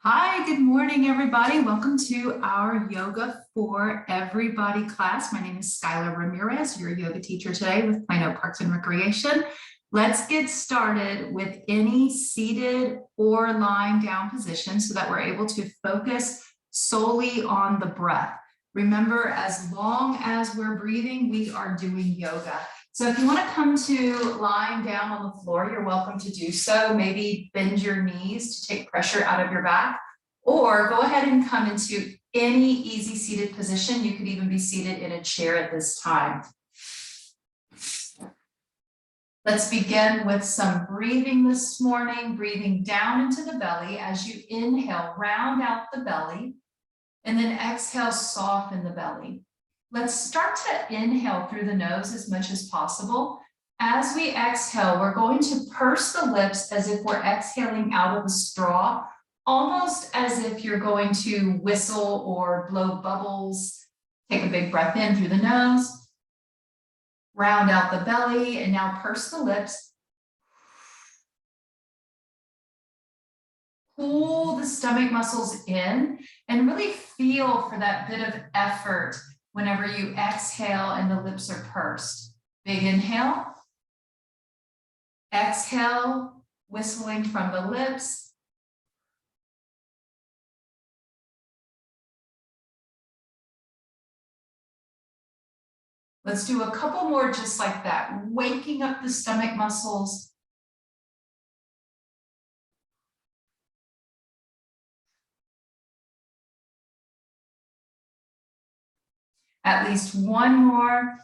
Hi, good morning, everybody. Welcome to our Yoga for Everybody class. My name is Skylar Ramirez, your yoga teacher today with Plano Parks and Recreation. Let's get started with any seated or lying down position so that we're able to focus solely on the breath. Remember, as long as we're breathing, we are doing yoga. So if you want to come to lying down on the floor, you're welcome to do so. Maybe bend your knees to take pressure out of your back, or go ahead and come into any easy seated position. You could even be seated in a chair at this time. Let's begin with some breathing this morning, breathing down into the belly. As you inhale, round out the belly, and then exhale, soften the belly. Let's start to inhale through the nose as much as possible. As we exhale, we're going to purse the lips as if we're exhaling out of a straw, almost as if you're going to whistle or blow bubbles. Take a big breath in through the nose, round out the belly, and now purse the lips. Pull the stomach muscles in and really feel for that bit of effort whenever you exhale and the lips are pursed. Big inhale. Exhale, whistling from the lips. Let's do a couple more just like that, waking up the stomach muscles. At least one more.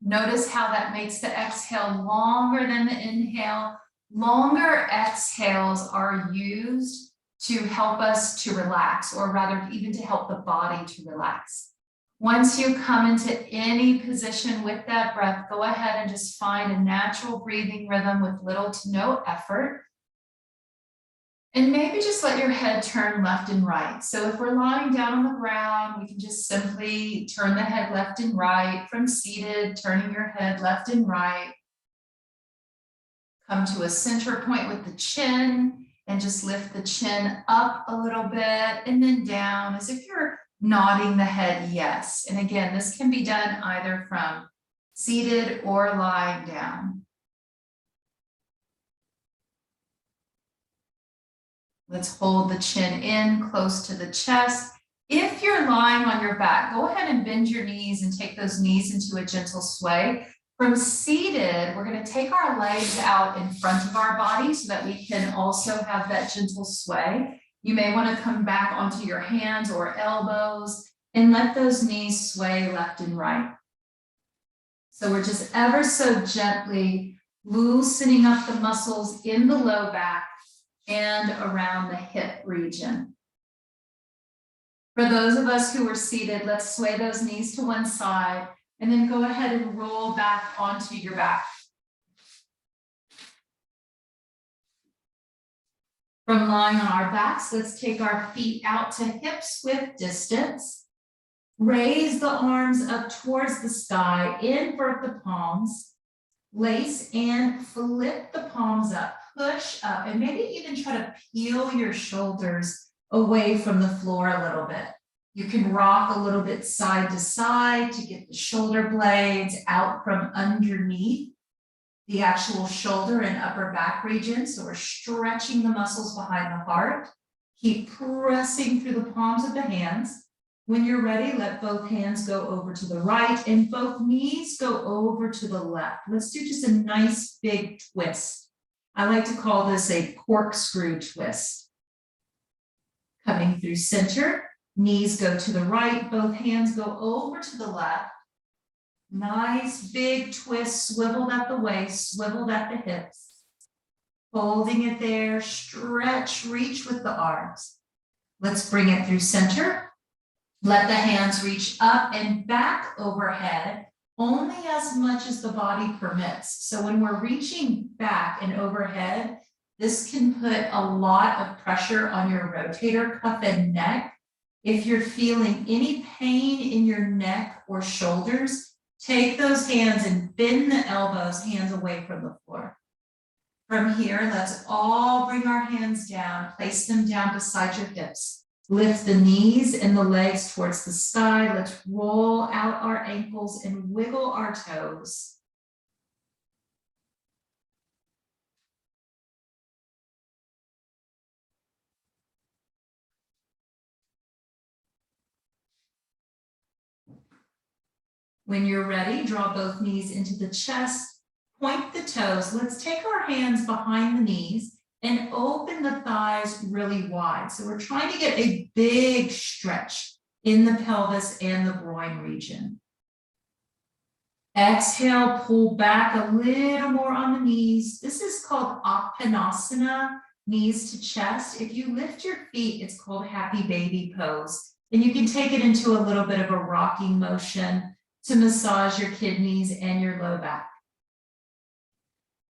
Notice how that makes the exhale longer than the inhale. Longer exhales are used to help us to relax, or rather even to help the body to relax. Once you come into any position with that breath, go ahead and just find a natural breathing rhythm with little to no effort. And maybe just let your head turn left and right. So if we're lying down on the ground, we can just simply turn the head left and right. From seated, turning your head left and right. Come to a center point with the chin and just lift the chin up a little bit and then down as if you're nodding the head yes. And again, this can be done either from seated or lying down. Let's hold the chin in close to the chest. If you're lying on your back, go ahead and bend your knees and take those knees into a gentle sway. From seated, we're going to take our legs out in front of our body so that we can also have that gentle sway. You may want to come back onto your hands or elbows and let those knees sway left and right. So we're just ever so gently loosening up the muscles in the low back and around the hip region. For those of us who are seated, let's sway those knees to one side and then go ahead and roll back onto your back. From lying on our backs, let's take our feet out to hips width distance. Raise the arms up towards the sky, invert the palms, lace and flip the palms up. Push up and maybe even try to peel your shoulders away from the floor a little bit. You can rock a little bit side to side to get the shoulder blades out from underneath the actual shoulder and upper back region. So we're stretching the muscles behind the heart. Keep pressing through the palms of the hands. When you're ready, let both hands go over to the right and both knees go over to the left. Let's do just a nice big twist. I like to call this a corkscrew twist. Coming through center, knees go to the right, both hands go over to the left. Nice big twist, swiveled at the waist, swiveled at the hips. Holding it there, stretch, reach with the arms. Let's bring it through center. Let the hands reach up and back overhead, only as much as the body permits. So when we're reaching back and overhead, this can put a lot of pressure on your rotator cuff and neck. If you're feeling any pain in your neck or shoulders, take those hands and bend the elbows, hands away from the floor. From here, let's all bring our hands down, place them down beside your hips. Lift the knees and the legs towards the sky. Let's roll out our ankles and wiggle our toes. When you're ready, draw both knees into the chest, point the toes. Let's take our hands behind the knees and open the thighs really wide. So we're trying to get a big stretch in the pelvis and the groin region. Exhale, pull back a little more on the knees. This is called Uttanasana, knees to chest. If you lift your feet, it's called happy baby pose. And you can take it into a little bit of a rocking motion to massage your kidneys and your low back.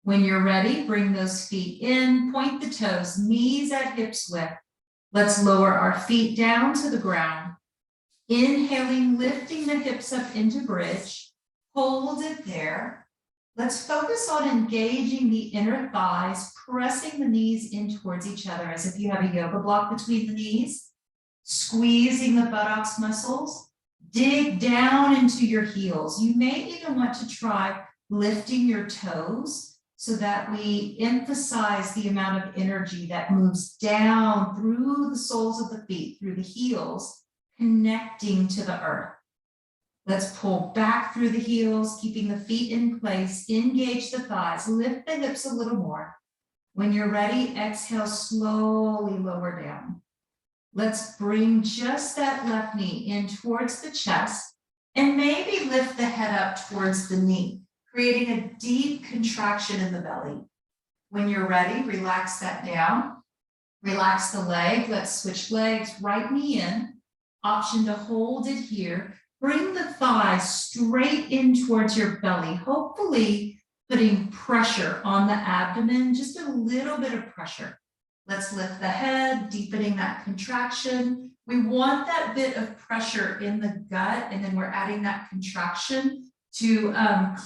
When you're ready, bring those feet in, point the toes, knees at hips width. Let's lower our feet down to the ground. Inhaling, lifting the hips up into bridge. Hold it there. Let's focus on engaging the inner thighs, pressing the knees in towards each other as if you have a yoga block between the knees. Squeezing the buttocks muscles. Dig down into your heels. You may even want to try lifting your toes so that we emphasize the amount of energy that moves down through the soles of the feet, through the heels, connecting to the earth. Let's pull back through the heels, keeping the feet in place, engage the thighs, lift the hips a little more. When you're ready, exhale, slowly lower down. Let's bring just that left knee in towards the chest and maybe lift the head up towards the knee, creating a deep contraction in the belly. When you're ready, relax that down. Relax the leg. Let's switch legs, right knee in. Option to hold it here. Bring the thighs straight in towards your belly, hopefully putting pressure on the abdomen, just a little bit of pressure. Let's lift the head, deepening that contraction. We want that bit of pressure in the gut, and then we're adding that contraction to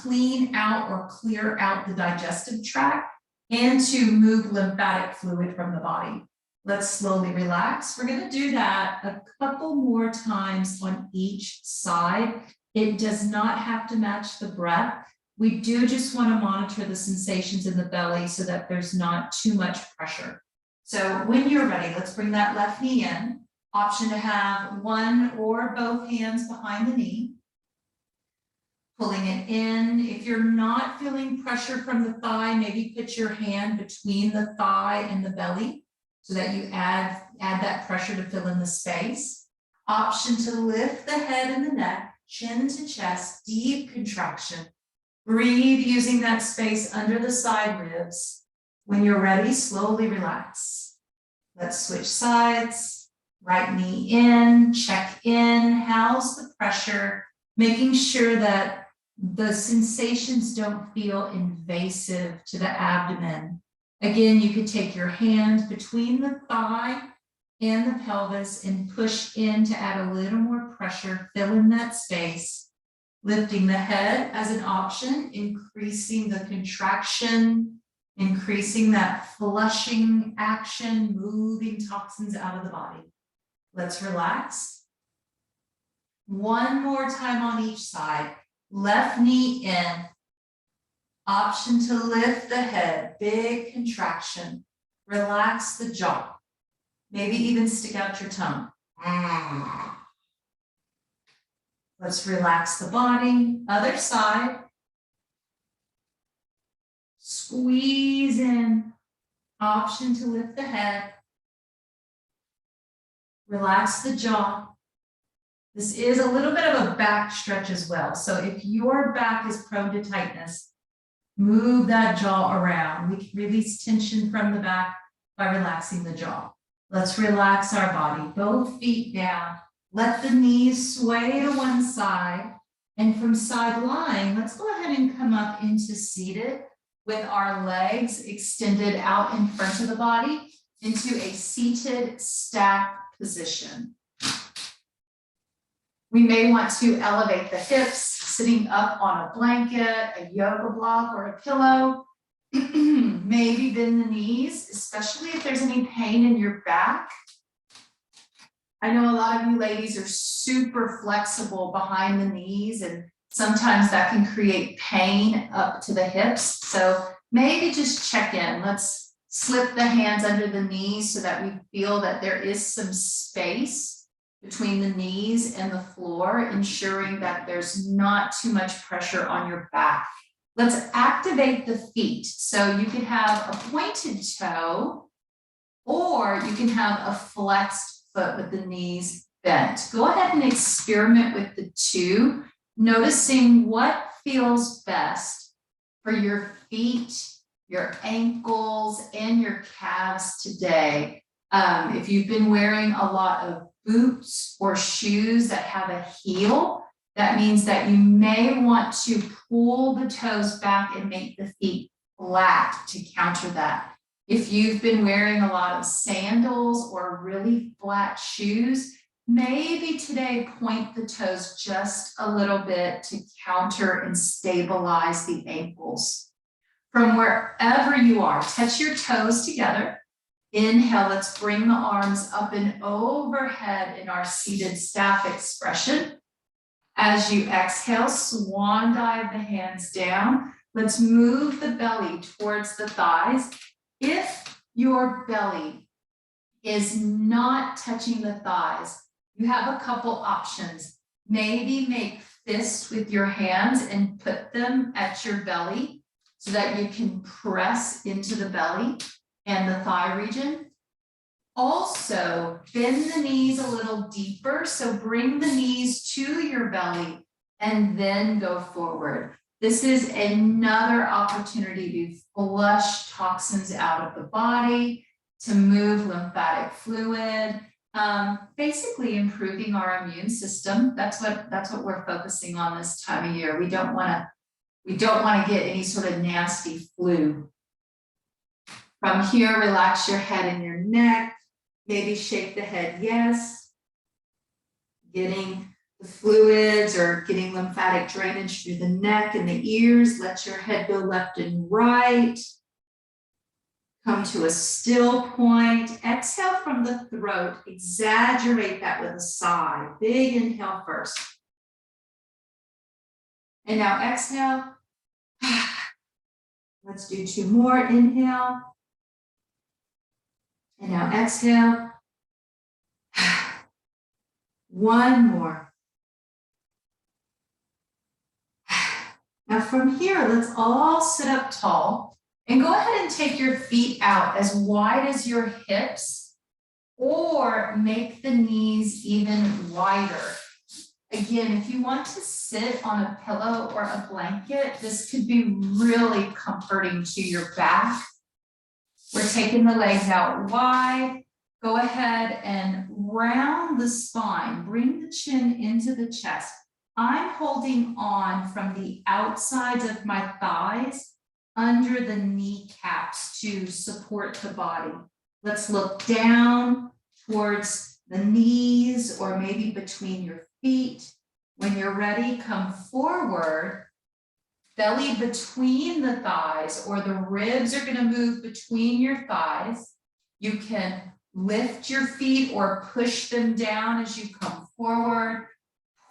clean out or clear out the digestive tract and to move lymphatic fluid from the body. Let's slowly relax. We're going to do that a couple more times on each side. It does not have to match the breath. We do just want to monitor the sensations in the belly so that there's not too much pressure. So when you're ready, let's bring that left knee in. Option to have one or both hands behind the knee. Pulling it in. If you're not feeling pressure from the thigh, maybe put your hand between the thigh and the belly so that you add that pressure to fill in the space. Option to lift the head and the neck, chin to chest, deep contraction. Breathe using that space under the side ribs. When you're ready, slowly relax. Let's switch sides. Right knee in, check in. How's the pressure? Making sure that the sensations don't feel invasive to the abdomen. Again, you could take your hand between the thigh and the pelvis and push in to add a little more pressure, fill in that space. Lifting the head as an option, increasing the contraction, increasing that flushing action, moving toxins out of the body. Let's relax. One more time on each side. Left knee in. Option to lift the head, big contraction. Relax the jaw. Maybe even stick out your tongue. Let's relax the body. Other side. Squeeze in. Option to lift the head. Relax the jaw. This is a little bit of a back stretch as well. So if your back is prone to tightness, move that jaw around. We can release tension from the back by relaxing the jaw. Let's relax our body. Both feet down. Let the knees sway to one side. And from side lying, let's go ahead and come up into seated with our legs extended out in front of the body into a seated stack position. We may want to elevate the hips, sitting up on a blanket, a yoga block, or a pillow. Maybe bend the knees, especially if there's any pain in your back. I know a lot of you ladies are super flexible behind the knees, and sometimes that can create pain up to the hips. So maybe just check in. Let's slip the hands under the knees so that we feel that there is some space between the knees and the floor, ensuring that there's not too much pressure on your back. Let's activate the feet. So you could have a pointed toe, or you can have a flexed foot with the knees bent. Go ahead and experiment with the two, noticing what feels best for your feet, your ankles, and your calves today. If you've been wearing a lot of boots or shoes that have a heel, that means that you may want to pull the toes back and make the feet flat to counter that. If you've been wearing a lot of sandals or really flat shoes, maybe today point the toes just a little bit to counter and stabilize the ankles. From wherever you are, touch your toes together. Inhale, let's bring the arms up and overhead in our seated staff expression. As you exhale, swan dive the hands down. Let's move the belly towards the thighs. If your belly is not touching the thighs, you have a couple options. Maybe make fists with your hands and put them at your belly so that you can press into the belly and the thigh region. Also, bend the knees a little deeper. So bring the knees to your belly and then go forward. This is another opportunity to flush toxins out of the body, to move lymphatic fluid, basically improving our immune system. That's what we're focusing on this time of year. We don't want to get any sort of nasty flu. From here, relax your head and your neck. Maybe shake the head yes. Getting the fluids or getting lymphatic drainage through the neck and the ears. Let your head go left and right. Come to a still point. Exhale from the throat. Exaggerate that with a sigh. Big inhale first. And now exhale. Let's do two more. Inhale. And now exhale. One more. Now from here, let's all sit up tall and go ahead and take your feet out as wide as your hips, or make the knees even wider. Again, if you want to sit on a pillow or a blanket, this could be really comforting to your back. We're taking the legs out wide. Go ahead and round the spine. Bring the chin into the chest. I'm holding on from the outsides of my thighs under the kneecaps to support the body. Let's look down towards the knees or maybe between your feet. When you're ready, come forward. Belly between the thighs, or the ribs are going to move between your thighs. You can lift your feet or push them down as you come forward.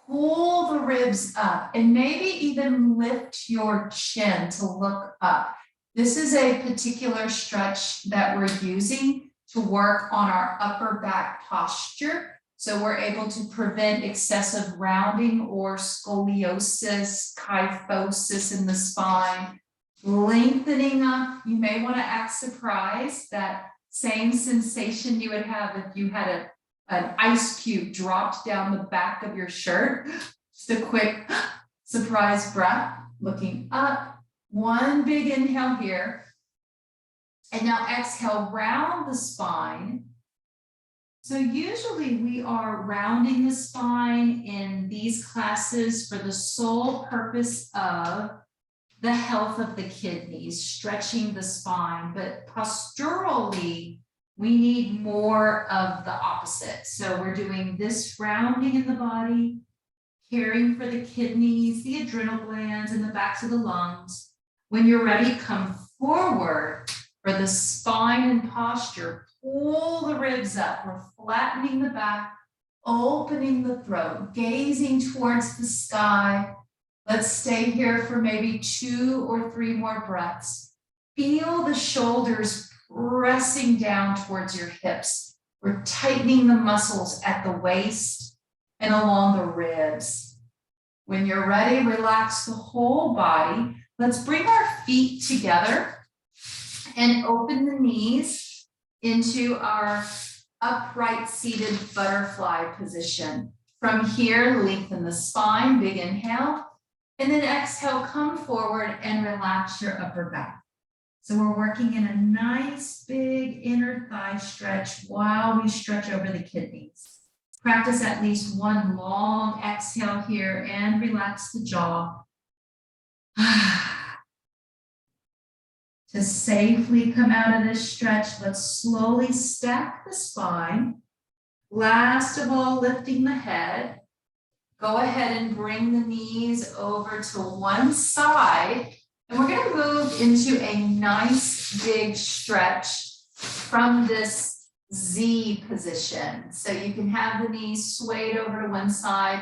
Pull the ribs up and maybe even lift your chin to look up. This is a particular stretch that we're using to work on our upper back posture. So we're able to prevent excessive rounding or scoliosis, kyphosis in the spine. Lengthening up, you may want to act surprised, that same sensation you would have if you had an ice cube dropped down the back of your shirt. Just a quick surprise breath, looking up. One big inhale here. And now exhale, round the spine. So usually we are rounding the spine in these classes for the sole purpose of the health of the kidneys, stretching the spine, but posturally, we need more of the opposite. So we're doing this rounding in the body, caring for the kidneys, the adrenal glands, and the backs of the lungs. When you're ready, come forward for the spine and posture. Pull the ribs up. We're flattening the back, opening the throat, gazing towards the sky. Let's stay here for maybe 2 or 3 more breaths. Feel the shoulders pressing down towards your hips. We're tightening the muscles at the waist and along the ribs. When you're ready, relax the whole body. Let's bring our feet together and open the knees into our upright seated butterfly position. From here, lengthen the spine, big inhale, and then exhale, come forward and relax your upper back. So we're working in a nice big inner thigh stretch while we stretch over the kidneys. Practice at least 1 long exhale here and relax the jaw. To safely come out of this stretch, let's slowly stack the spine. Last of all, lifting the head. Go ahead and bring the knees over to one side. And we're going to move into a nice big stretch from this Z position. So you can have the knees swayed over to one side.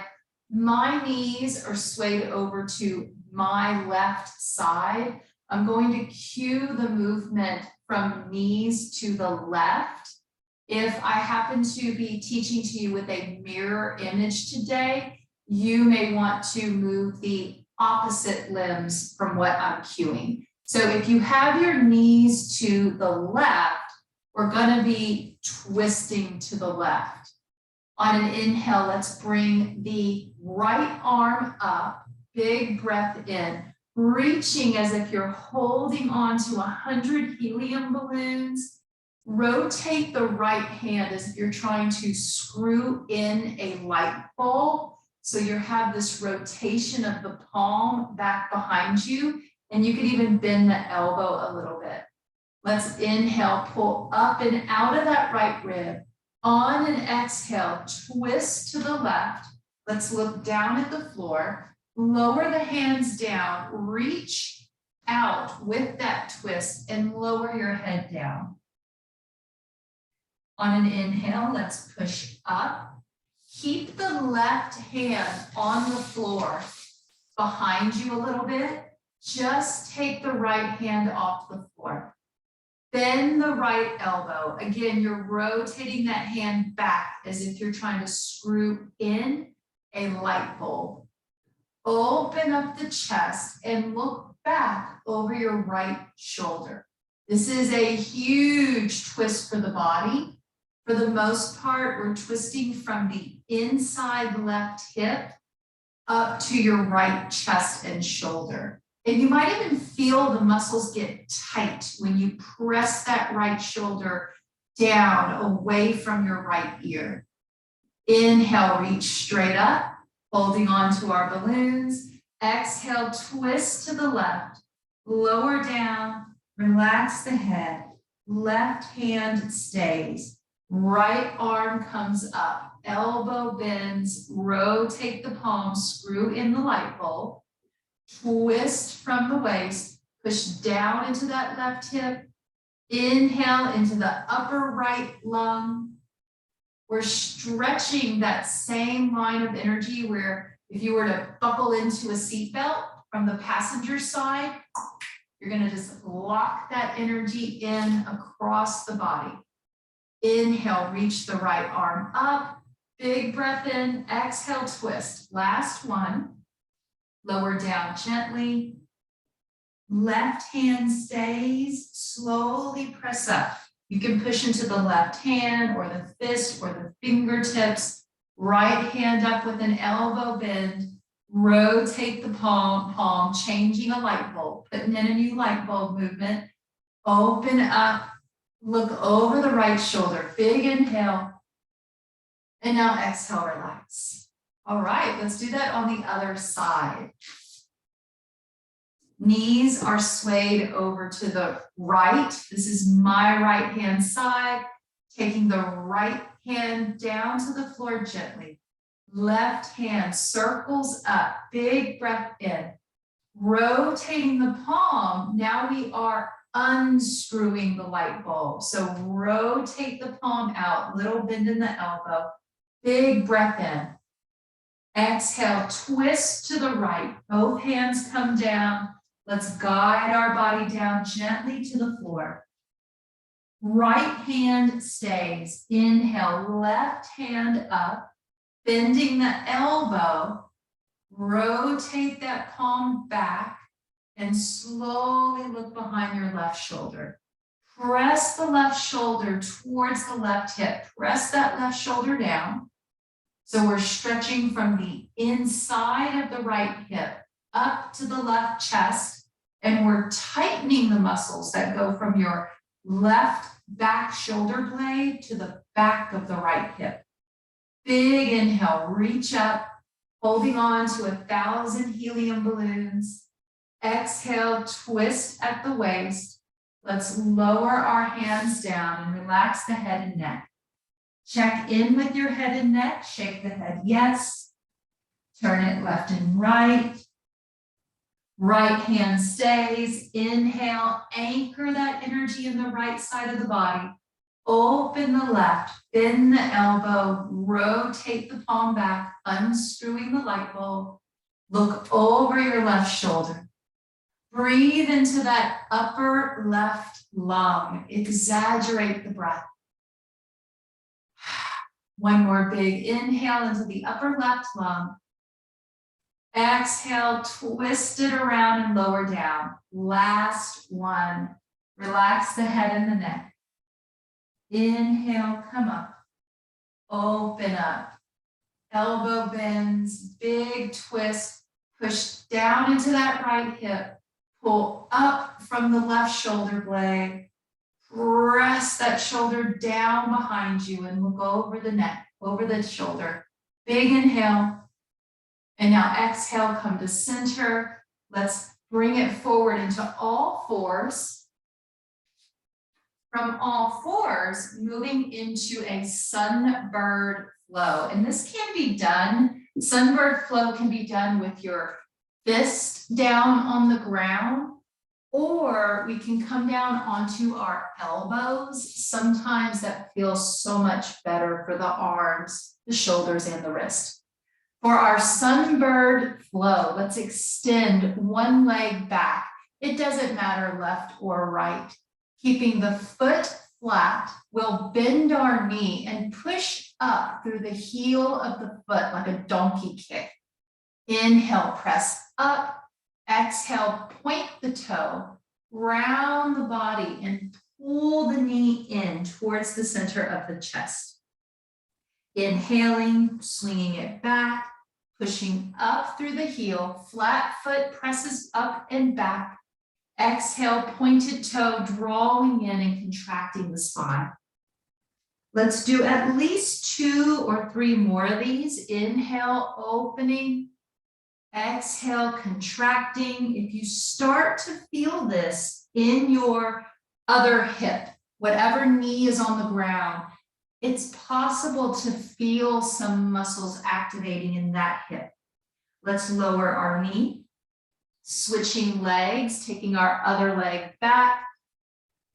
My knees are swayed over to my left side. I'm going to cue the movement from knees to the left. If I happen to be teaching to you with a mirror image today, you may want to move the opposite limbs from what I'm cueing. So if you have your knees to the left, we're going to be twisting to the left. On an inhale, let's bring the right arm up, big breath in. Reaching as if you're holding on to 100 helium balloons. Rotate the right hand as if you're trying to screw in a light bulb. So you have this rotation of the palm back behind you, and you can even bend the elbow a little bit. Let's inhale, pull up and out of that right rib. On an exhale, twist to the left. Let's look down at the floor. Lower the hands down, reach out with that twist and lower your head down. On an inhale, let's push up. Keep the left hand on the floor behind you a little bit. Just take the right hand off the floor. Bend the right elbow. Again, you're rotating that hand back as if you're trying to screw in a light bulb. Open up the chest and look back over your right shoulder. This is a huge twist for the body. For the most part, we're twisting from the inside left hip up to your right chest and shoulder. And you might even feel the muscles get tight when you press that right shoulder down away from your right ear. Inhale, reach straight up. Holding on to our balloons. Exhale, twist to the left. Lower down, relax the head. Left hand stays. Right arm comes up. Elbow bends, rotate the palm, screw in the light bulb. Twist from the waist, push down into that left hip. Inhale into the upper right lung. We're stretching that same line of energy where if you were to buckle into a seatbelt from the passenger side, you're going to just lock that energy in across the body. Inhale, reach the right arm up. Big breath in. Exhale, twist. Last one. Lower down gently. Left hand stays. Slowly press up. You can push into the left hand or the fist or the fingertips. Right hand up with an elbow bend. Rotate the palm, changing a light bulb, putting in a new light bulb movement. Open up, look over the right shoulder. Big inhale. And now exhale, relax. All right, let's do that on the other side. Knees are swayed over to the right. This is my right hand side. Taking the right hand down to the floor gently. Left hand circles up. Big breath in. Rotating the palm, now we are unscrewing the light bulb. So rotate the palm out, little bend in the elbow, big breath in. Exhale, twist to the right, both hands come down. Let's guide our body down gently to the floor. Right hand stays, inhale, left hand up, bending the elbow, rotate that palm back and slowly look behind your left shoulder. Press the left shoulder towards the left hip, press that left shoulder down. So we're stretching from the inside of the right hip up to the left chest, and we're tightening the muscles that go from your left back shoulder blade to the back of the right hip. Big inhale, reach up, holding on to 1,000 helium balloons. Exhale, twist at the waist. Let's lower our hands down and relax the head and neck. Check in with your head and neck, shake the head yes. Turn it left and right. Right hand stays, inhale, anchor that energy in the right side of the body. Open the left, bend the elbow, rotate the palm back, unscrewing the light bulb. Look over your left shoulder. Breathe into that upper left lung. Exaggerate the breath. One more big inhale into the upper left lung. Exhale, twist it around and lower down. Last one. Relax the head and the neck. Inhale, come up. Open up. Elbow bends, big twist. Push down into that right hip. Pull up from the left shoulder blade. Press that shoulder down behind you and look over the neck, over the shoulder. Big inhale. And now exhale, come to center. Let's bring it forward into all fours. From all fours, moving into a sunbird flow. And this can be done, sunbird flow can be done with your fist down on the ground, or we can come down onto our elbows. Sometimes that feels so much better for the arms, the shoulders, and the wrist. For our sunbird flow, let's extend one leg back. It doesn't matter left or right. Keeping the foot flat, we'll bend our knee and push up through the heel of the foot like a donkey kick. Inhale, press up. Exhale, point the toe, round the body and pull the knee in towards the center of the chest. Inhaling, swinging it back, pushing up through the heel, flat foot presses up and back. Exhale, pointed toe, drawing in and contracting the spine. Let's do at least 2 or 3 more of these. Inhale, opening. Exhale, contracting. If you start to feel this in your other hip, whatever knee is on the ground, it's possible to feel some muscles activating in that hip. Let's lower our knee, switching legs, taking our other leg back,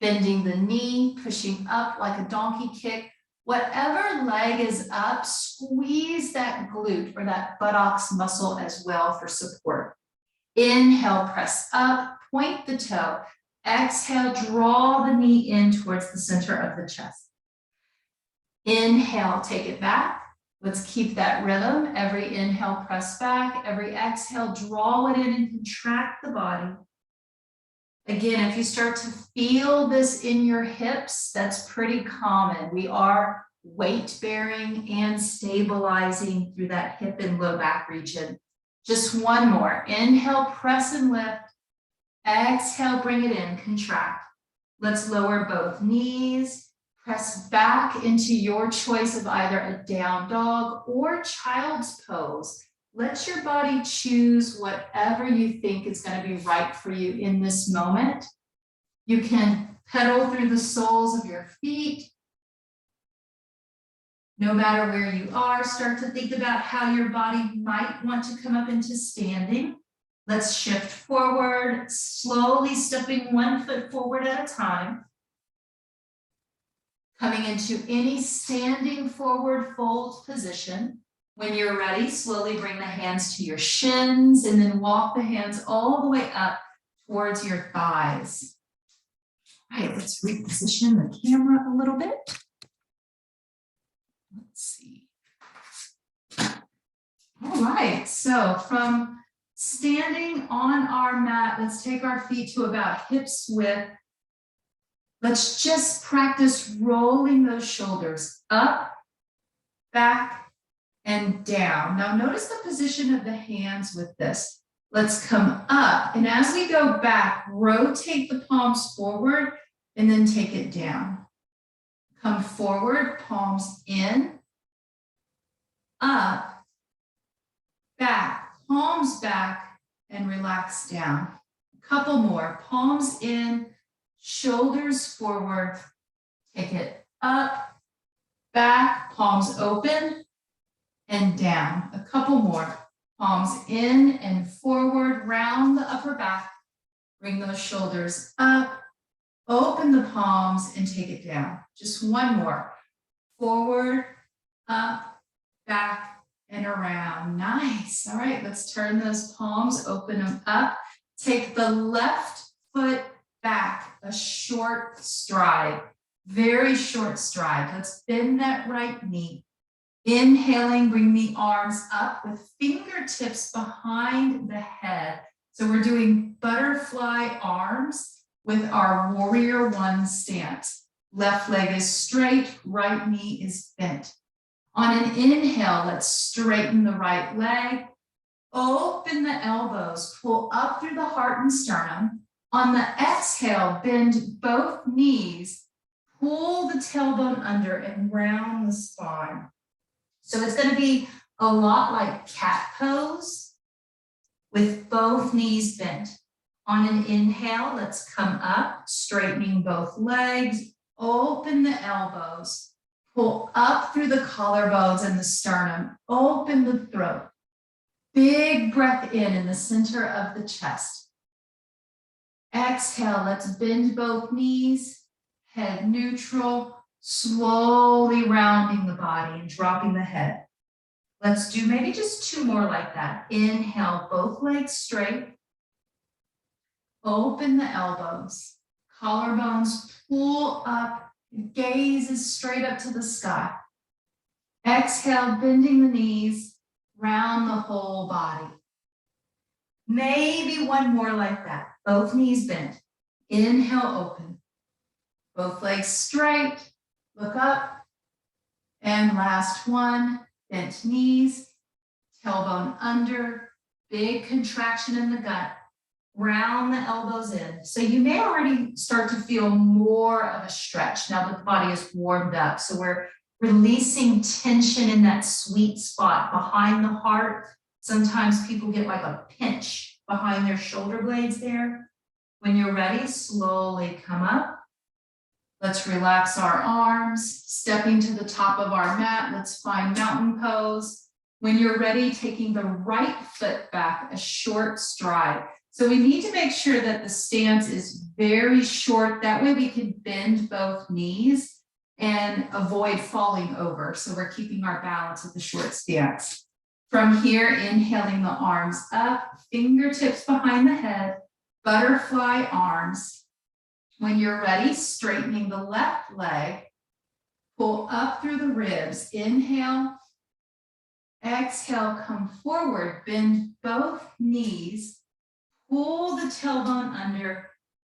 bending the knee, pushing up like a donkey kick. Whatever leg is up, squeeze that glute or that buttocks muscle as well for support. Inhale, press up, point the toe. Exhale, draw the knee in towards the center of the chest. Inhale, take it back. Let's keep that rhythm. Every inhale, press back. Every exhale, draw it in and contract the body. Again, if you start to feel this in your hips, that's pretty common. We are weight bearing and stabilizing through that hip and low back region. Just one more. Inhale, press and lift. Exhale, bring it in, contract. Let's lower both knees. Press back into your choice of either a down dog or child's pose. Let your body choose whatever you think is going to be right for you in this moment. You can pedal through the soles of your feet. No matter where you are, start to think about how your body might want to come up into standing. Let's shift forward, slowly stepping 1 foot forward at a time. Coming into any standing forward fold position. When you're ready, slowly bring the hands to your shins and then walk the hands all the way up towards your thighs. All right, let's reposition the camera a little bit. Let's see. All right, so from standing on our mat, let's take our feet to about hips width. Let's just practice rolling those shoulders up, back, and down. Now notice the position of the hands with this. Let's come up, and as we go back, rotate the palms forward and then take it down. Come forward, palms in, up, back, palms back, and relax down. A couple more, palms in, shoulders forward, take it up, back, palms open, and down. A couple more, palms in and forward, round the upper back, bring those shoulders up, open the palms and take it down. Just one more, forward, up, back, and around. Nice. All right, let's turn those palms, open them up. Take the left foot back, a short stride, very short stride. Let's bend that right knee. Inhaling, bring the arms up with fingertips behind the head. So we're doing butterfly arms with our warrior one stance. Left leg is straight, right knee is bent. On an inhale, let's straighten the right leg, open the elbows, pull up through the heart and sternum. On the exhale, bend both knees, pull the tailbone under and round the spine. So it's going to be a lot like cat pose with both knees bent. On an inhale, let's come up, straightening both legs, open the elbows, pull up through the collarbones and the sternum, open the throat. Big breath in the center of the chest. Exhale, let's bend both knees, head neutral, slowly rounding the body and dropping the head. Let's do maybe just 2 more like that. Inhale, both legs straight. Open the elbows, collarbones pull up, gaze is straight up to the sky. Exhale, bending the knees, round the whole body. Maybe 1 more like that. Both knees bent. Inhale, open. Both legs straight, look up. And last one, bent knees, tailbone under, big contraction in the gut. Round the elbows in. So you may already start to feel more of a stretch now that the body is warmed up. So we're releasing tension in that sweet spot behind the heart. Sometimes people get like a pinch behind their shoulder blades there. When you're ready, slowly come up. Let's relax our arms, stepping to the top of our mat. Let's find mountain pose. When you're ready, taking the right foot back, a short stride. So we need to make sure that the stance is very short. That way we can bend both knees and avoid falling over. So we're keeping our balance with the short stance. From here, inhaling the arms up, fingertips behind the head, butterfly arms. When you're ready, straightening the left leg, pull up through the ribs. Inhale, exhale, come forward, bend both knees. Pull the tailbone under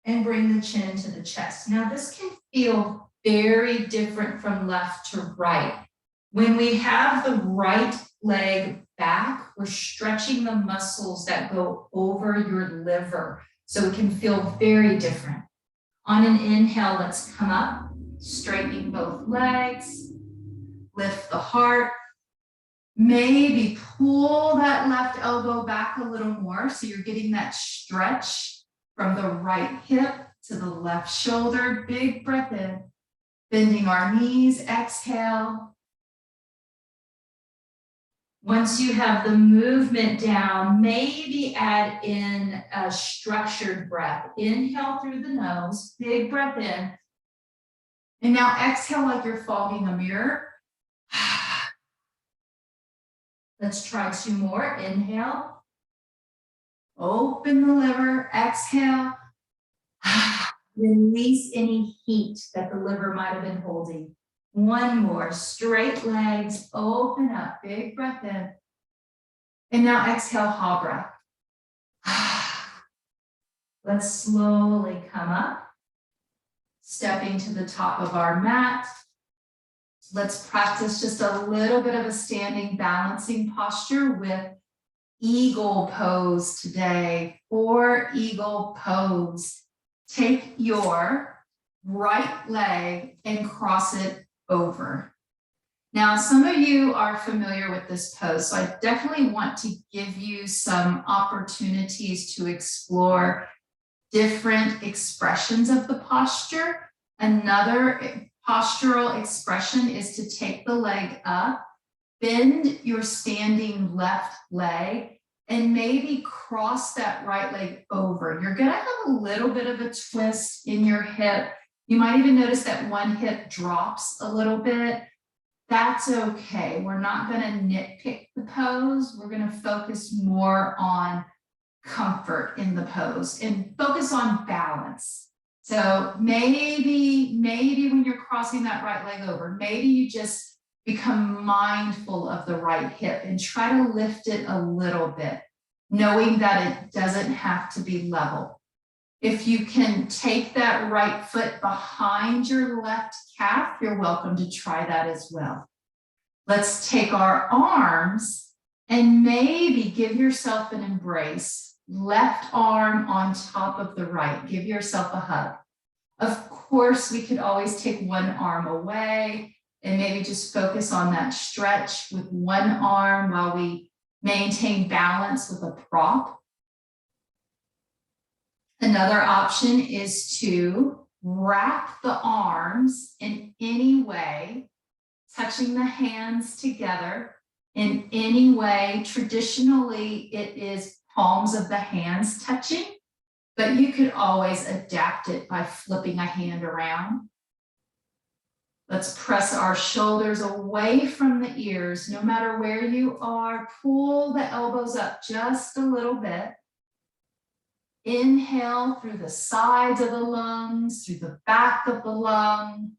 and bring the chin to the chest. Now this can feel very different from left to right. When we have the right leg back, we're stretching the muscles that go over your liver. So it can feel very different. On an inhale, let's come up, straightening both legs, lift the heart. Maybe pull that left elbow back a little more so you're getting that stretch from the right hip to the left shoulder. Big breath in, bending our knees, exhale. Once you have the movement down, maybe add in a structured breath. Inhale through the nose, big breath in. And now exhale like you're fogging a mirror. Let's try 2 more. Inhale. Open the liver. Exhale. Release any heat that the liver might have been holding. 1 more. Straight legs. Open up. Big breath in. And now exhale, ha breath. Let's slowly come up. Stepping to the top of our mat. Let's practice just a little bit of a standing balancing posture with eagle pose today, or eagle pose. Take your right leg and cross it over. Now, some of you are familiar with this pose, so I definitely want to give you some opportunities to explore different expressions of the posture. Another postural expression is to take the leg up, bend your standing left leg, and maybe cross that right leg over. You're gonna have a little bit of a twist in your hip. You might even notice that one hip drops a little bit. That's okay. We're not gonna nitpick the pose. We're gonna focus more on comfort in the pose and focus on balance. So maybe when you're crossing that right leg over, maybe you just become mindful of the right hip and try to lift it a little bit, knowing that it doesn't have to be level. If you can take that right foot behind your left calf, you're welcome to try that as well. Let's take our arms and maybe give yourself an embrace. Left arm on top of the right. Give yourself a hug. Of course, we could always take one arm away and maybe just focus on that stretch with one arm while we maintain balance with a prop. Another option is to wrap the arms in any way, touching the hands together in any way. Traditionally, it is palms of the hands touching, but you could always adapt it by flipping a hand around. Let's press our shoulders away from the ears. No matter where you are, pull the elbows up just a little bit. Inhale through the sides of the lungs, through the back of the lung.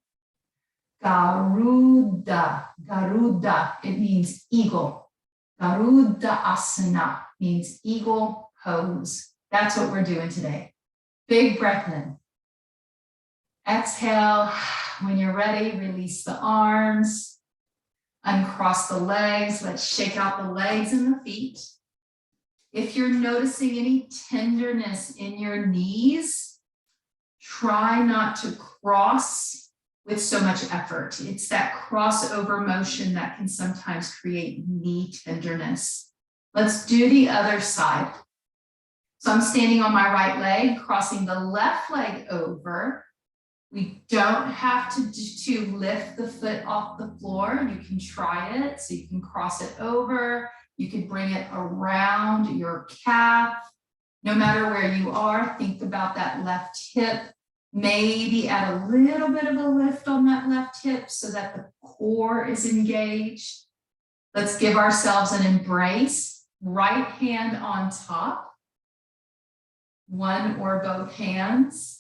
Garuda, Garuda, it means eagle. Garuda Asana means eagle pose. That's what we're doing today. Big breath in. Exhale. When you're ready, release the arms. Uncross the legs. Let's shake out the legs and the feet. If you're noticing any tenderness in your knees, try not to cross with so much effort. It's that crossover motion that can sometimes create knee tenderness. Let's do the other side. So I'm standing on my right leg, crossing the left leg over. We don't have to lift the foot off the floor. You can try it. So you can cross it over. You could bring it around your calf. No matter where you are, think about that left hip. Maybe add a little bit of a lift on that left hip so that the core is engaged. Let's give ourselves an embrace. Right hand on top. One or both hands.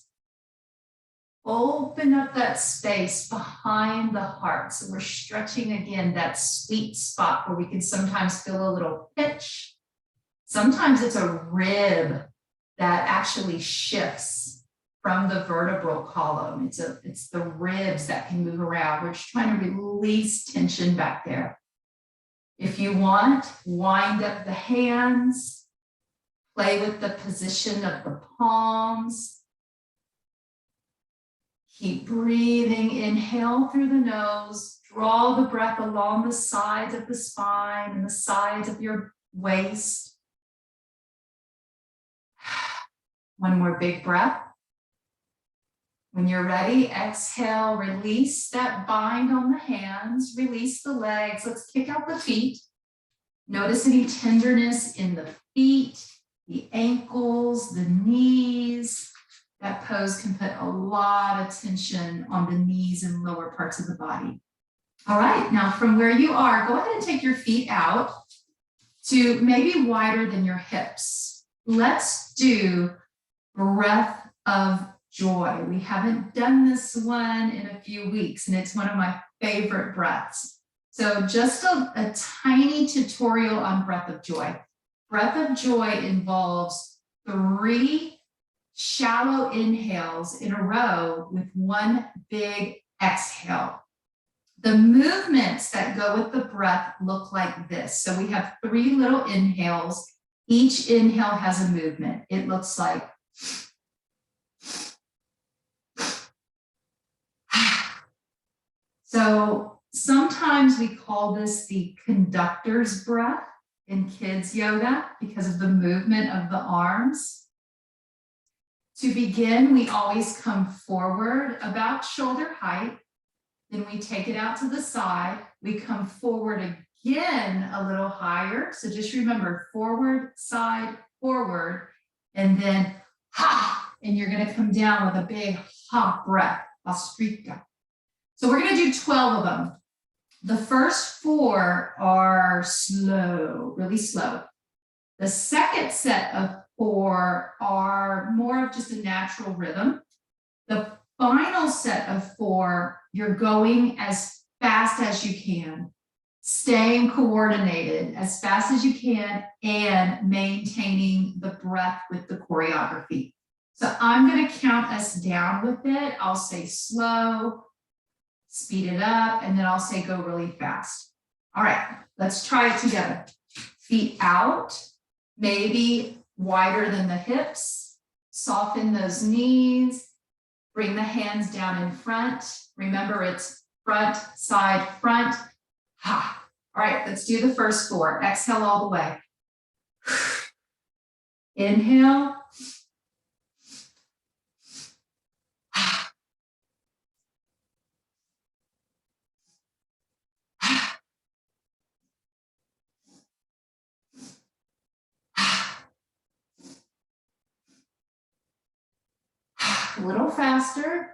Open up that space behind the heart. So we're stretching again that sweet spot where we can sometimes feel a little pitch. Sometimes it's a rib that actually shifts from the vertebral column. It's the ribs that can move around. We're just trying to release tension back there. If you want, wind up the hands, play with the position of the palms. Keep breathing. Inhale through the nose. Draw the breath along the sides of the spine and the sides of your waist. One more big breath. When you're ready, exhale, release that bind on the hands, release the legs. Let's kick out the feet. Notice any tenderness in the feet, the ankles, the knees. That pose can put a lot of tension on the knees and lower parts of the body. All right, now from where you are, go ahead and take your feet out to maybe wider than your hips. Let's do breath of joy. We haven't done this one in a few weeks, and it's one of my favorite breaths. So just a tiny tutorial on breath of joy. Breath of joy involves 3 shallow inhales in a row with 1 big exhale. The movements that go with the breath look like this. So we have 3 little inhales. Each inhale has a movement. It looks like so sometimes we call this the conductor's breath in kids yoga because of the movement of the arms. To begin, we always come forward about shoulder height. Then we take it out to the side. We come forward again a little higher. So just remember forward, side, forward, and then ha, and you're going to come down with a big ha breath, Ostrika. So we're going to do 12 of them. The first 4 are slow, really slow. The second set of 4 are more of just a natural rhythm. The final set of 4, you're going as fast as you can, staying coordinated as fast as you can, and maintaining the breath with the choreography. So I'm going to count us down with it. I'll say slow, speed it up, and then I'll say go really fast. All right, let's try it together. Feet out, maybe wider than the hips. Soften those knees. Bring the hands down in front. Remember, it's front, side, front. Ha. All right, let's do the first 4. Exhale all the way. Inhale. A little faster.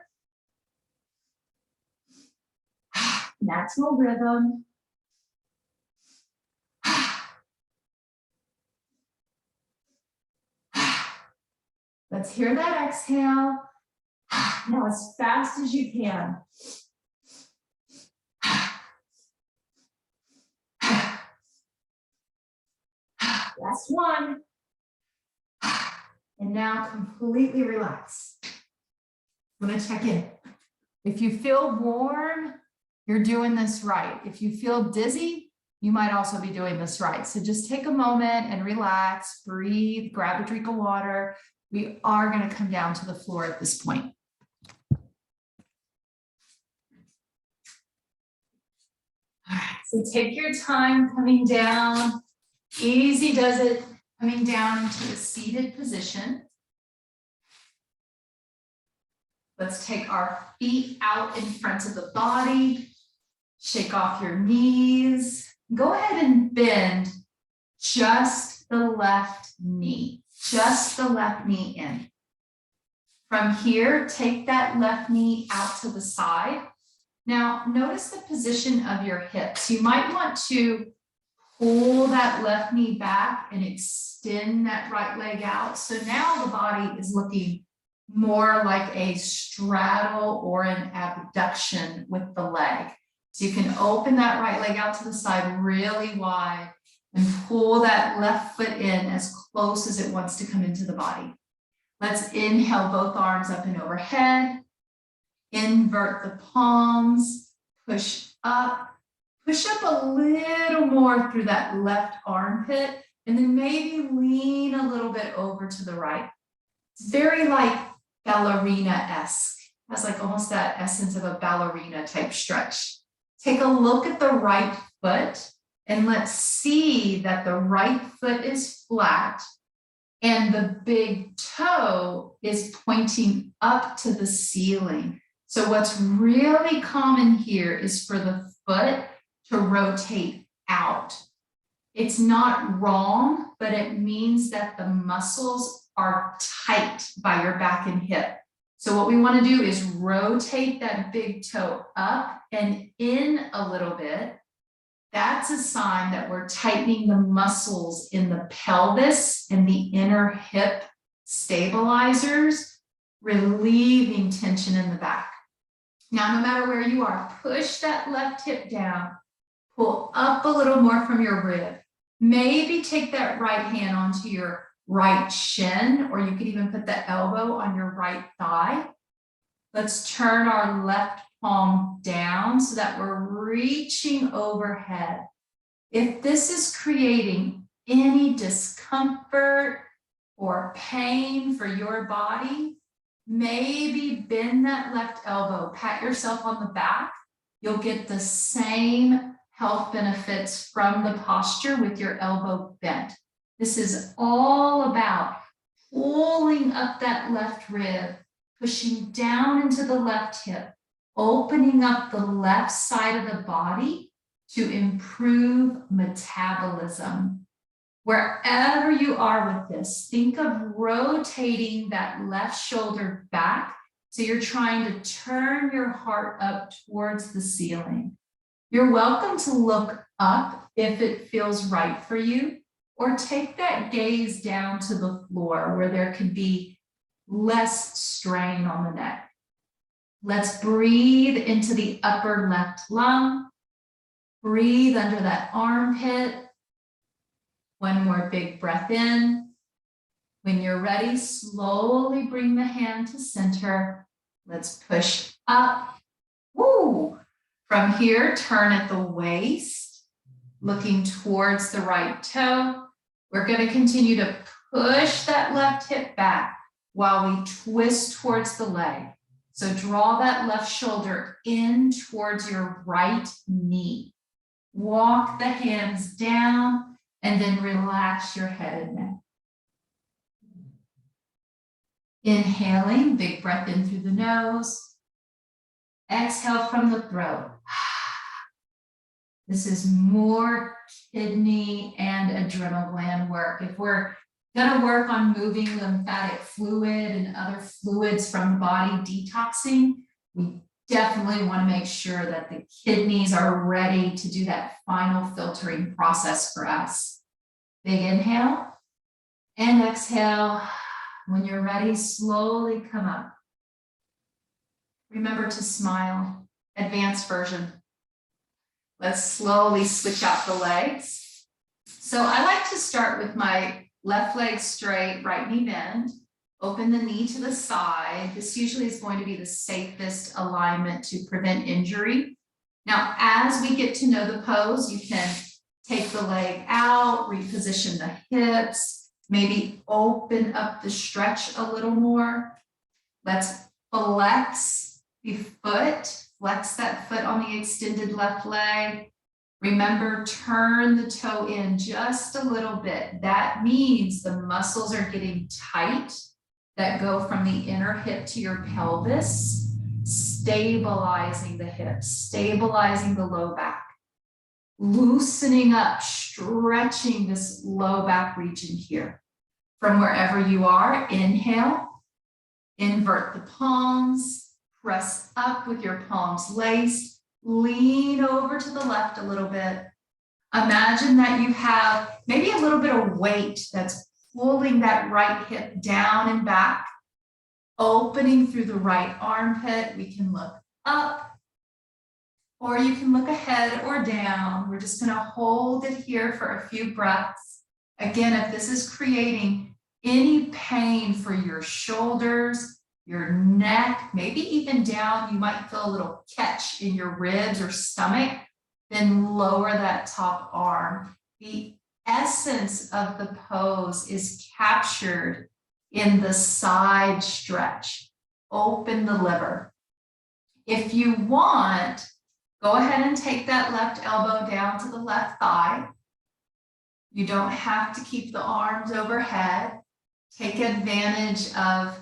Natural rhythm. Let's hear that exhale. Now as fast as you can. Last one. And now completely relax. I'm going to check in. If you feel warm, you're doing this right. If you feel dizzy, you might also be doing this right. So just take a moment and relax, breathe, grab a drink of water. We are going to come down to the floor at this point. All right, so take your time coming down. Easy does it, coming down into a seated position. Let's take our feet out in front of the body. Shake off your knees. Go ahead and bend just the left knee. Just the left knee in. From here, take that left knee out to the side. Now, notice the position of your hips. You might want to pull that left knee back and extend that right leg out. So now the body is looking more like a straddle or an abduction with the leg. So you can open that right leg out to the side really wide and pull that left foot in as close as it wants to come into the body. Let's inhale both arms up and overhead. Invert the palms, push up a little more through that left armpit, and then maybe lean a little bit over to the right. It's very like ballerina-esque. Has like almost that essence of a ballerina type stretch. Take a look at the right foot and let's see that the right foot is flat and the big toe is pointing up to the ceiling. So what's really common here is for the foot to rotate out. It's not wrong, but it means that the muscles are tight by your back and hip. So what we want to do is rotate that big toe up and in a little bit. That's a sign that we're tightening the muscles in the pelvis and the inner hip stabilizers, relieving tension in the back. Now, no matter where you are, push that left hip down, pull up a little more from your rib. Maybe take that right hand onto your right shin, or you could even put the elbow on your right thigh. Let's turn our left palm down so that we're reaching overhead. If this is creating any discomfort or pain for your body, maybe bend that left elbow, pat yourself on the back. You'll get the same health benefits from the posture with your elbow bent. This is all about pulling up that left rib, pushing down into the left hip, opening up the left side of the body to improve metabolism. Wherever you are with this, think of rotating that left shoulder back so you're trying to turn your heart up towards the ceiling. You're welcome to look up if it feels right for you, or take that gaze down to the floor where there could be less strain on the neck. Let's breathe into the upper left lung. Breathe under that armpit. One more big breath in. When you're ready, slowly bring the hand to center. Let's push up. Woo! From here, turn at the waist, looking towards the right toe. We're going to continue to push that left hip back while we twist towards the leg. So draw that left shoulder in towards your right knee. Walk the hands down and then relax your head and neck. Inhaling, big breath in through the nose. Exhale from the throat. This is more kidney and adrenal gland work. If we're going to work on moving lymphatic fluid and other fluids from the body, detoxing, we definitely want to make sure that the kidneys are ready to do that final filtering process for us. Big inhale and exhale. When you're ready, slowly come up. Remember to smile. Advanced version. Let's slowly switch out the legs. So I like to start with my left leg straight, right knee bend. Open the knee to the side. This usually is going to be the safest alignment to prevent injury. Now, as we get to know the pose, you can take the leg out, reposition the hips, maybe open up the stretch a little more. Let's flex the foot. Flex that foot on the extended left leg. Remember, turn the toe in just a little bit. That means the muscles are getting tight that go from the inner hip to your pelvis, stabilizing the hips, stabilizing the low back, loosening up, stretching this low back region here. From wherever you are, inhale, invert the palms. Press up with your palms laced, lean over to the left a little bit. Imagine that you have maybe a little bit of weight that's pulling that right hip down and back, opening through the right armpit. We can look up, or you can look ahead or down. We're just going to hold it here for a few breaths. Again, if this is creating any pain for your shoulders, your neck, maybe even down, you might feel a little catch in your ribs or stomach, then lower that top arm. The essence of the pose is captured in the side stretch. Open the liver. If you want, go ahead and take that left elbow down to the left thigh. You don't have to keep the arms overhead. Take advantage of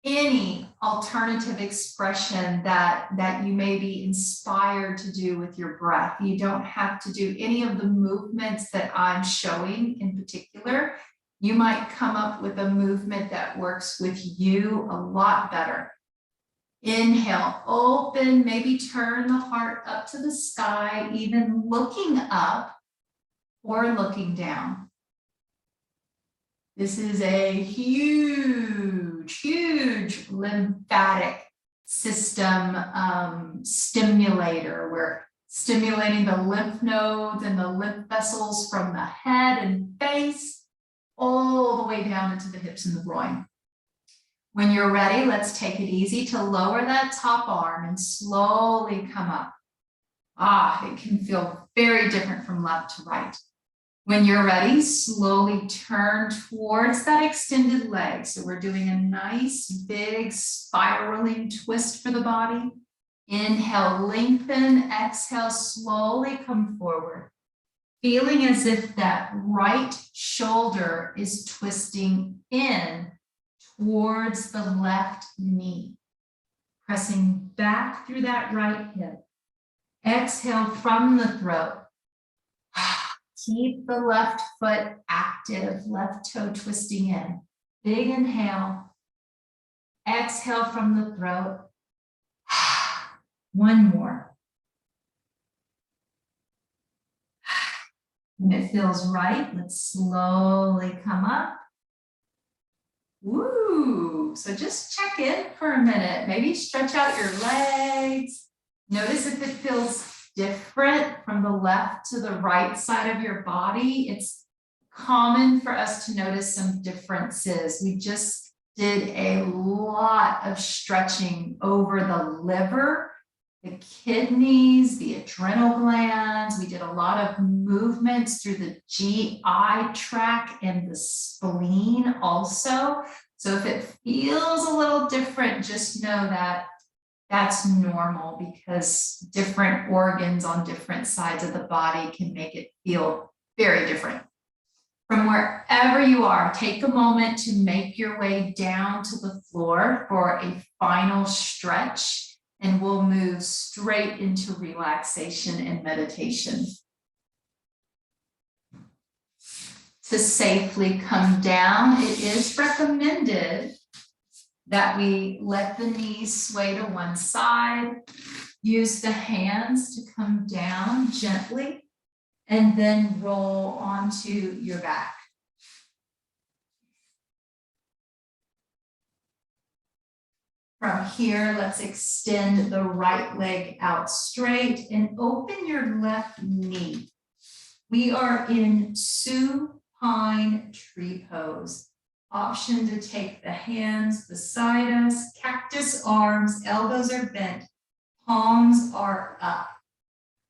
any alternative expression that you may be inspired to do with your breath. You don't have to do any of the movements that I'm showing in particular. You might come up with a movement that works with you a lot better. Inhale, open, maybe turn the heart up to the sky, even looking up or looking down. This is a huge, huge lymphatic system stimulator. We're stimulating the lymph nodes and the lymph vessels from the head and face all the way down into the hips and the groin. When you're ready, let's take it easy to lower that top arm and slowly come up. It can feel very different from left to right. When you're ready, slowly turn towards that extended leg. So we're doing a nice big spiraling twist for the body. Inhale, lengthen, exhale, slowly come forward. Feeling as if that right shoulder is twisting in towards the left knee. Pressing back through that right hip. Exhale from the throat. Keep the left foot active, left toe twisting in. Big inhale. Exhale from the throat. One more. When it feels right, let's slowly come up. Woo! So just check in for a minute. Maybe stretch out your legs. Notice if it feels different from the left to the right side of your body. It's common for us to notice some differences. We just did a lot of stretching over the liver, the kidneys, the adrenal glands. We did a lot of movements through the GI tract and the spleen also. So if it feels a little different, just know that that's normal, because different organs on different sides of the body can make it feel very different. From wherever you are, take a moment to make your way down to the floor for a final stretch, and we'll move straight into relaxation and meditation. To safely come down, it is recommended that we let the knees sway to one side, use the hands to come down gently, and then roll onto your back. From here, let's extend the right leg out straight and open your left knee. We are in supine tree pose. Option to take the hands beside us, cactus arms, elbows are bent, palms are up.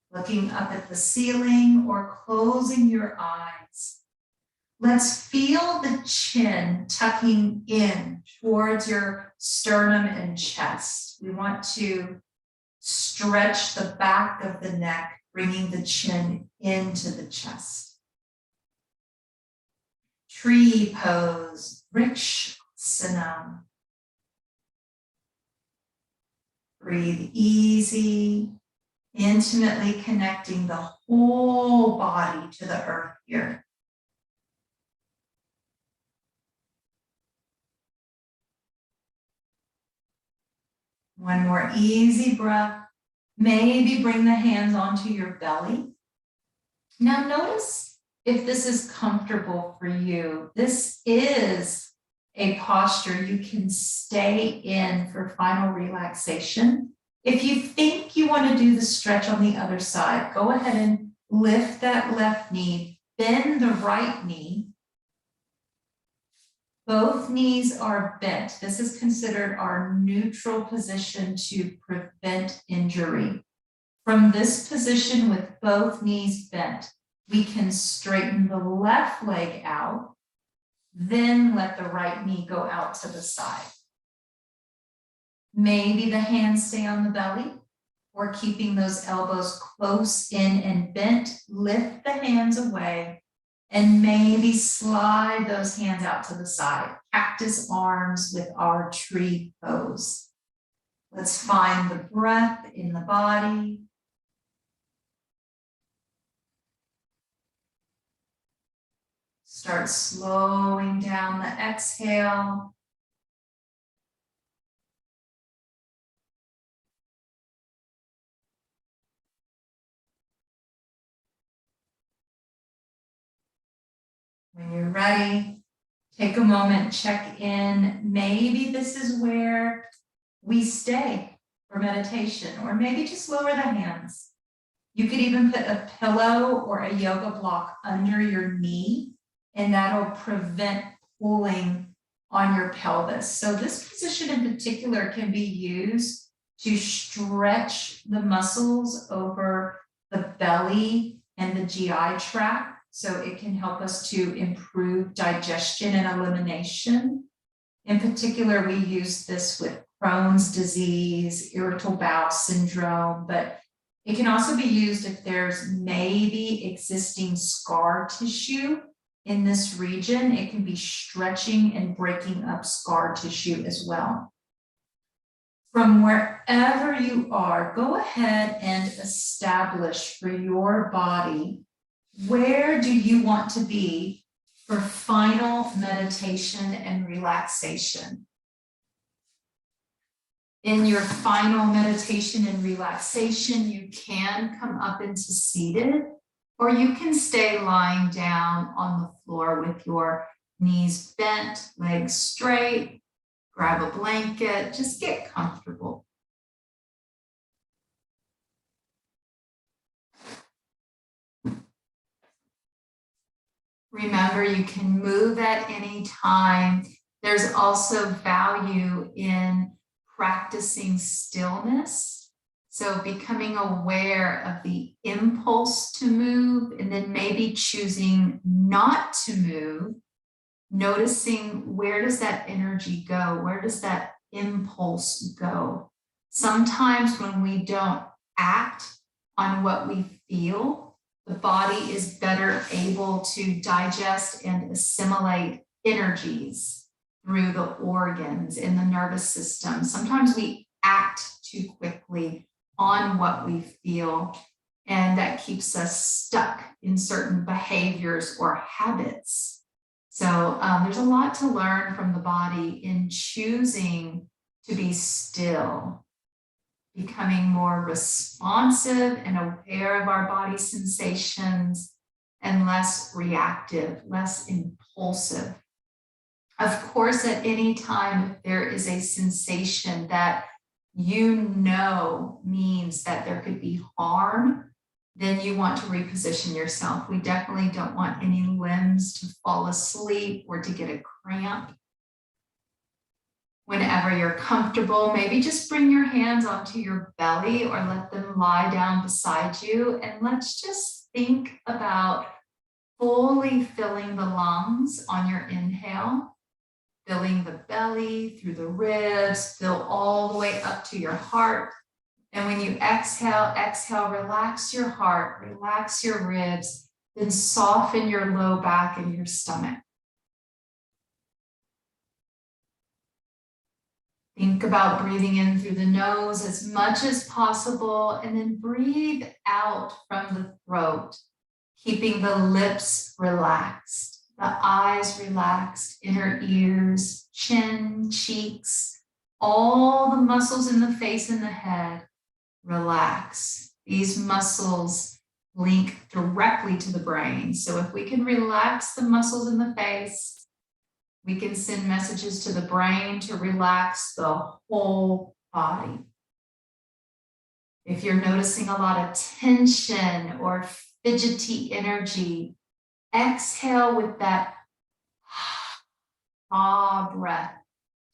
Looking up at the ceiling or closing your eyes. Let's feel the chin tucking in towards your sternum and chest. We want to stretch the back of the neck, bringing the chin into the chest. Tree pose, Vrikshasana. Breathe easy, intimately connecting the whole body to the earth here. One more easy breath. Maybe bring the hands onto your belly. Now notice if this is comfortable for you. This is a posture you can stay in for final relaxation. If you think you want to do the stretch on the other side, go ahead and lift that left knee, bend the right knee. Both knees are bent. This is considered our neutral position to prevent injury. From this position with both knees bent, we can straighten the left leg out, then let the right knee go out to the side. Maybe the hands stay on the belly, or keeping those elbows close in and bent, lift the hands away And maybe slide those hands out to the side, cactus arms with our tree pose. Let's find the breath in the body. Start slowing down the exhale. When you're ready, take a moment, check in. Maybe this is where we stay for meditation, or maybe just lower the hands. You could even put a pillow or a yoga block under your knee, and that'll prevent pulling on your pelvis. So this position in particular can be used to stretch the muscles over the belly and the GI tract. So it can help us to improve digestion and elimination. In particular, we use this with Crohn's disease, irritable bowel syndrome, but it can also be used if there's maybe existing scar tissue in this region. It can be stretching and breaking up scar tissue as well. From wherever you are, go ahead and establish for your body, where do you want to be for final meditation and relaxation? In your final meditation and relaxation, you can come up into seated, or you can stay lying down on the floor with your knees bent, legs straight. Grab a blanket, just get comfortable. Remember, you can move at any time. There's also value in practicing stillness. So becoming aware of the impulse to move, and then maybe choosing not to move, noticing where does that energy go? Where does that impulse go? Sometimes when we don't act on what we feel, the body is better able to digest and assimilate energies through the organs in the nervous system. Sometimes we act too quickly on what we feel, and that keeps us stuck in certain behaviors or habits. So there's a lot to learn from the body in choosing to be still, becoming more responsive and aware of our body sensations, and less reactive, less impulsive. Of course, at any time, if there is a sensation that you know means that there could be harm, then you want to reposition yourself. We definitely don't want any limbs to fall asleep or to get a cramp. Whenever you're comfortable, maybe just bring your hands onto your belly or let them lie down beside you. And let's just think about fully filling the lungs on your inhale, filling the belly through the ribs, fill all the way up to your heart. And when you exhale, relax your heart, relax your ribs, then soften your low back and your stomach. Think about breathing in through the nose as much as possible, and then breathe out from the throat, keeping the lips relaxed, the eyes relaxed, inner ears, chin, cheeks, all the muscles in the face and the head. Relax. These muscles link directly to the brain. So if we can relax the muscles in the face, we can send messages to the brain to relax the whole body. If you're noticing a lot of tension or fidgety energy, exhale with that ah breath,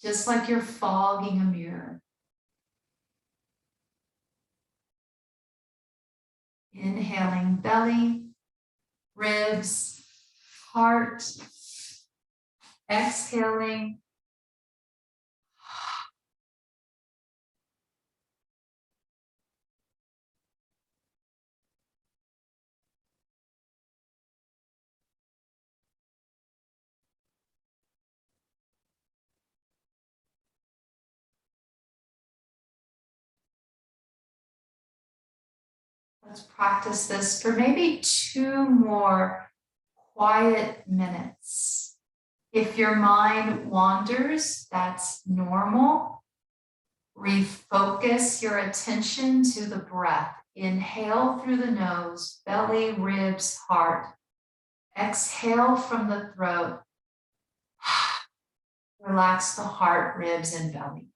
just like you're fogging a mirror. Inhaling belly, ribs, heart. Exhaling. Let's practice this for maybe 2 more quiet minutes. If your mind wanders, that's normal. Refocus your attention to the breath. Inhale through the nose, belly, ribs, heart. Exhale from the throat. Relax the heart, ribs, and belly.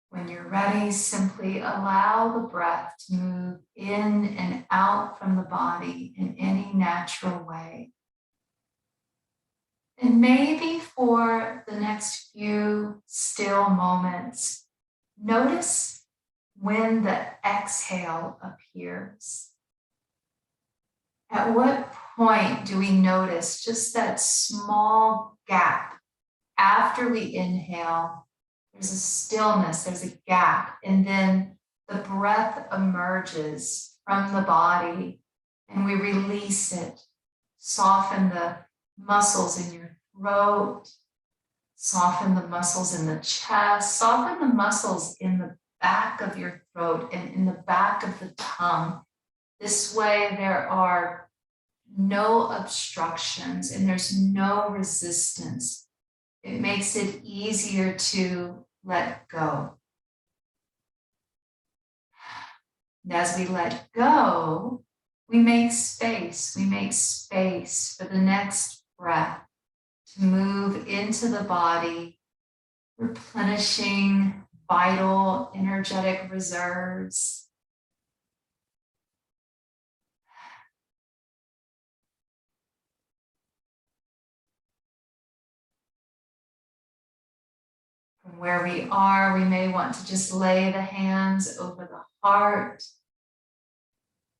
When you're ready, simply allow the breath to move in and out from the body in any natural way. And maybe for the next few still moments, notice when the exhale appears. At what point do we notice just that small gap after we inhale? There's a stillness, there's a gap, and then the breath emerges from the body and we release it. Soften the muscles in your throat, soften the muscles in the chest, soften the muscles in the back of your throat and in the back of the tongue. This way there are no obstructions and there's no resistance. It makes it easier to let go. And as we let go, we make space. We make space for the next breath to move into the body, replenishing vital, energetic reserves. From where we are, we may want to just lay the hands over the heart,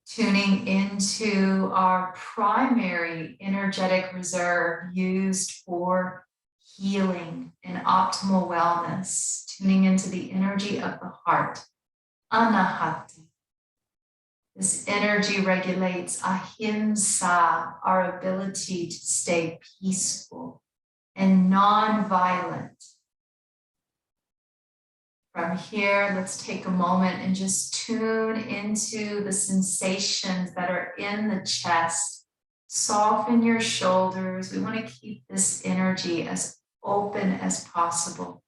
tuning into our primary energetic reserve used for healing and optimal wellness, tuning into the energy of the heart, Anahata. This energy regulates ahimsa, our ability to stay peaceful and non-violent. From here, let's take a moment and just tune into the sensations that are in the chest. Soften your shoulders. We want to keep this energy as open as possible.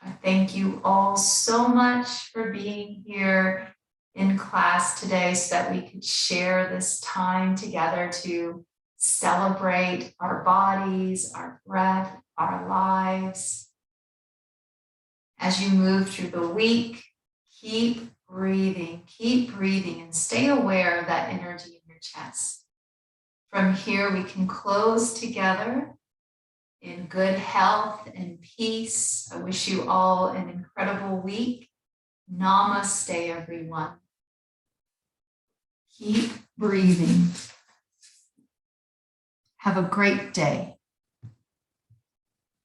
I thank you all so much for being here in class today so that we could share this time together to celebrate our bodies, our breath, our lives. As you move through the week, keep breathing, and stay aware of that energy in your chest. From here, we can close together in good health and peace. I wish you all an incredible week. Namaste, everyone. Keep breathing. Have a great day.